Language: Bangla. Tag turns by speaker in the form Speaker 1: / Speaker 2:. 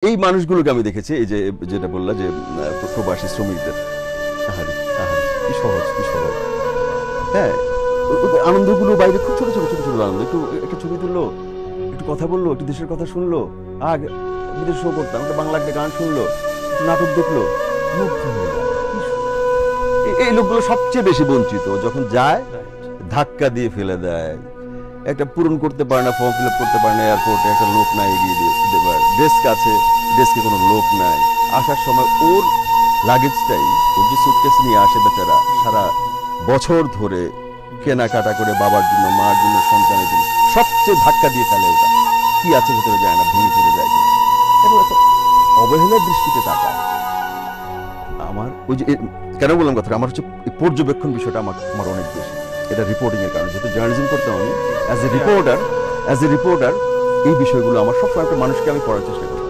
Speaker 1: এই মানুষগুলোকে আমি দেখেছি, এই যে যেটা বললা যে প্রবাসী শ্রমিকদের, কি সহজ, কি সহজ। হ্যাঁ, ওদের আনন্দগুলো বাইরে খুব ছোট ছোট ছোট ছোট আনন্দ। একটু ছবি তুললো, একটু কথা বললো, একটু দেশের কথা শুনলো, আগে বিদেশ শো করতাম, একটা বাংলা একটা গান শুনলো, একটু নাটক দেখলো, মুগ্ধ হয়ে যায়। এই লোকগুলো সবচেয়ে বেশি বঞ্চিত। যখন যায় ধাক্কা দিয়ে ফেলে দেয়, একটা পূরণ করতে পারে না, ফর্ম ফিল আপ করতে পারে না, এয়ারপোর্টে একটা লোক নাই এগিয়ে দেবার, ডেস্ক আছে, ডেস্কে কোনো লোক নাই। আসার সময় ওর লাগেজটাই, ওর যে সুটকেস নিয়ে আসে বেচারা, সারা বছর ধরে কেনাকাটা করে বাবার জন্য, মার জন্য, সন্তানের জন্য, সবচেয়ে ধাক্কা দিয়ে ফেলে ওটা। কি আছে ভেতরে যায় না, ভেঙে চলে যায়। এবং এত অবহেলার দৃষ্টিতে তাকায়। আমার ওই যে কেন বললাম কথাটা, আমার হচ্ছে এই পর্যবেক্ষণ বিষয়টা আমার অনেক বেশি। এটা রিপোর্টিং এর কারণে, যেহেতু জার্নালিজম করতাম আমি, অ্যাজ এ রিপোর্টার এই বিষয়গুলো আমার সবসময় একটা মানুষকে আমি পড়ার চেষ্টা করি।